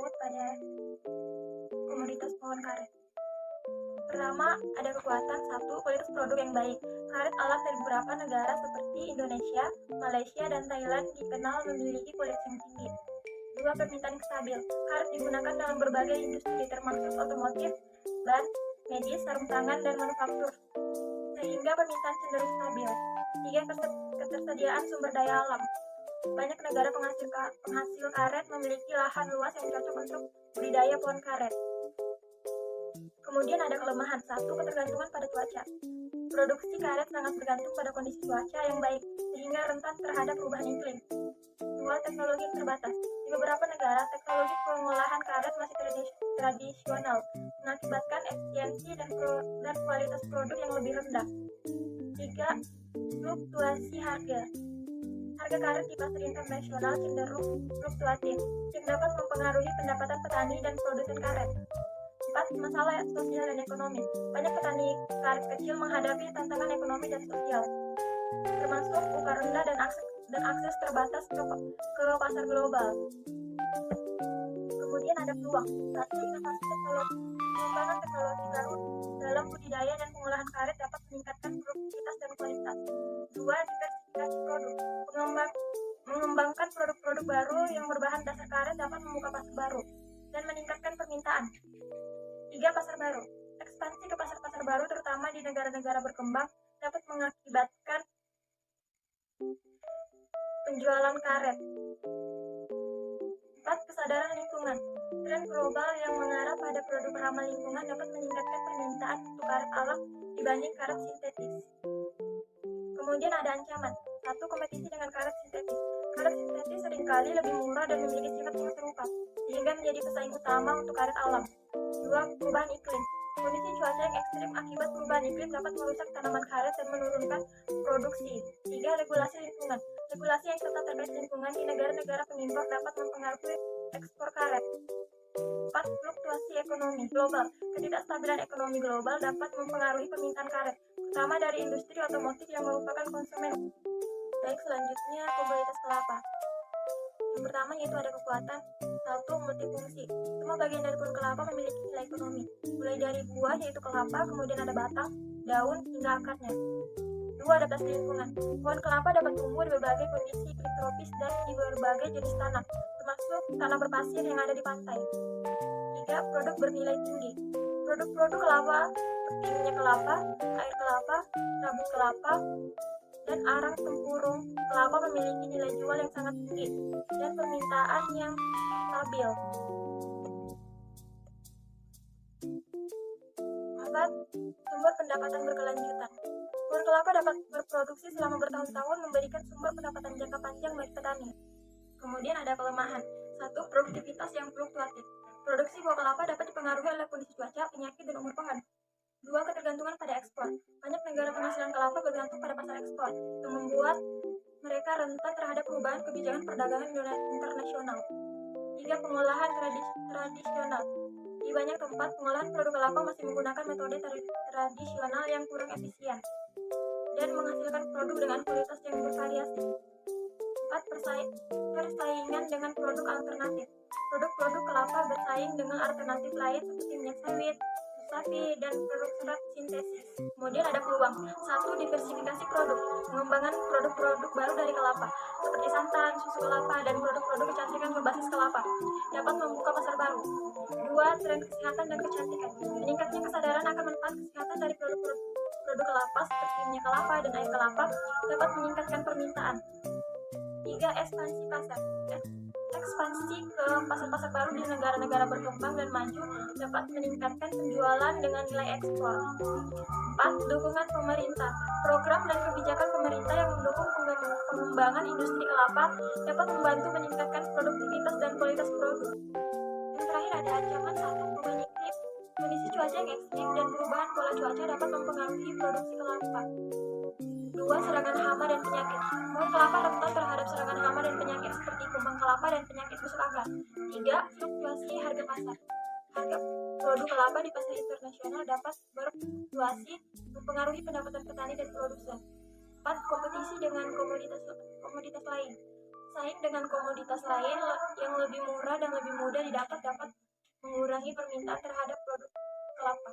quote pada komoditas pohon karet. Pertama, ada kekuatan. Satu, kualitas produk yang baik. Karet alam dari beberapa negara seperti Indonesia, Malaysia, dan Thailand dikenal memiliki kualitas yang tinggi. Dua, permintaan yang stabil. Karet digunakan dalam berbagai industri termasuk otomotif, ban, medis, sarung tangan, dan manufaktur, sehingga permintaan cenderung stabil. Tiga, ketersediaan sumber daya alam. Banyak negara penghasil karet memiliki lahan luas yang cocok untuk budidaya pohon karet. Kemudian ada kelemahan. Satu, ketergantungan pada cuaca. Produksi karet sangat bergantung pada kondisi cuaca yang baik, sehingga rentan terhadap perubahan iklim. Dua, teknologi yang terbatas. Di beberapa negara, teknologi pengolahan karet masih tradisional, mengakibatkan efisiensi dan kualitas produk yang lebih rendah. Tiga, fluktuasi harga. Harga karet di pasar internasional cenderung fluktuatif, yang dapat mempengaruhi pendapatan petani dan produsen karet. 4. Masalah sosial dan ekonomi. Banyak petani karet kecil menghadapi tantangan ekonomi dan sosial, termasuk upah rendah dan akses terbatas ke pasar global. Kemudian ada peluang. 1. Inovasi teknologi. Pengembangan teknologi baru dalam budidaya dan pengolahan karet dapat meningkatkan produktivitas dan kualitas. 2. Diversifikasi produk. Mengembangkan produk-produk baru yang berbahan dasar karet dapat membuka pasar baru dan meningkatkan permintaan. 3. Pasar baru. Ekspansi ke pasar-pasar baru terutama di negara-negara berkembang dapat mengakibatkan penjualan karet. 4. Kesadaran lingkungan. Tren global yang mengarah pada produk ramah lingkungan dapat meningkatkan permintaan untuk karet alam dibanding karet sintetis. Kemudian ada ancaman. 1. Kompetisi dengan karet sintetis. Karet sintetis seringkali lebih murah dan memiliki sifat yang serupa, sehingga menjadi pesaing utama untuk karet alam. 2. Perubahan iklim. Kondisi cuaca yang ekstrim akibat perubahan iklim dapat merusak tanaman karet dan menurunkan produksi. 3. Regulasi lingkungan. Regulasi yang ketat terkait lingkungan di negara-negara pengimpor dapat mempengaruhi ekspor karet. 4. Fluktuasi ekonomi global. Ketidakstabilan ekonomi global dapat mempengaruhi permintaan karet, terutama dari industri otomotif yang merupakan konsumen. Baik, selanjutnya komoditas kelapa. Yang pertama yaitu ada kekuatan. 1. Multifungsi. Semua bagian dari pohon kelapa memiliki nilai ekonomi, mulai dari buah yaitu kelapa, kemudian ada batang, daun, hingga akarnya. 2. Adaptasi lingkungan. Pohon kelapa dapat tumbuh di berbagai kondisi iklim tropis dan di berbagai jenis tanah, termasuk tanah berpasir yang ada di pantai. 3. Produk bernilai tinggi. Produk-produk kelapa seperti minyak kelapa, air kelapa, rabut kelapa, dan arang tempurung kelapa memiliki nilai jual yang sangat tinggi dan permintaan yang stabil. 4. Sumber pendapatan berkelanjutan. Pohon kelapa dapat berproduksi selama bertahun-tahun, memberikan sumber pendapatan jangka panjang bagi petani. Kemudian ada kelemahan. 1. Produktivitas yang fluktuatif. Produksi buah kelapa dapat dipengaruhi oleh kondisi cuaca, penyakit, dan umur pohon. 2. Ketergantungan pada ekspor. Banyak negara penghasilan kelapa bergantung pada pasar ekspor, yang membuat mereka rentan terhadap perubahan kebijakan perdagangan internasional. 3. Pengolahan tradisional. Di banyak tempat, pengolahan produk kelapa masih menggunakan metode tradisional yang kurang efisien dan menghasilkan produk dengan kualitas yang bervariasi. 4. Persaingan dengan produk alternatif. Produk-produk kelapa bersaing dengan alternatif lain seperti minyak sawit, sapi, dan produk serat sintesis. Kemudian ada peluang. 1. Diversifikasi produk. Pengembangan produk-produk baru dari kelapa, seperti santan, susu kelapa, dan produk-produk kecantikan berbasis kelapa, dapat membuka pasar baru. 2. Tren kesehatan dan kecantikan. Meningkatnya kesadaran akan manfaat kesehatan dari produk kelapa seperti minyak kelapa dan air kelapa dapat meningkatkan permintaan. 3. Ekspansi pasar. Ekspansi ke pasar-pasar baru di negara-negara berkembang dan maju dapat meningkatkan penjualan dengan nilai ekspor. 4. Dukungan pemerintah. Program dan kebijakan pemerintah yang mendukung pengembangan industri kelapa dapat membantu meningkatkan produktivitas dan kualitas produk. Yang terakhir ada ancaman. 1. Perubahan iklim. Kondisi cuaca yang ekstrim dan perubahan pola cuaca dapat mempengaruhi produksi kelapa. 2. Serangan hama dan penyakit. Pohon kelapa rentan terhadap serangan hama dan penyakit seperti kumbang kelapa dan penyakit busuk akar. 3. Fluktuasi harga pasar. Harga produk kelapa di pasar internasional dapat berfluktuasi, mempengaruhi pendapatan petani dan produsen. 4. Kompetisi dengan komoditas lain. Saing dengan komoditas lain yang lebih murah dan lebih mudah didapat dapat mengurangi permintaan terhadap produk kelapa.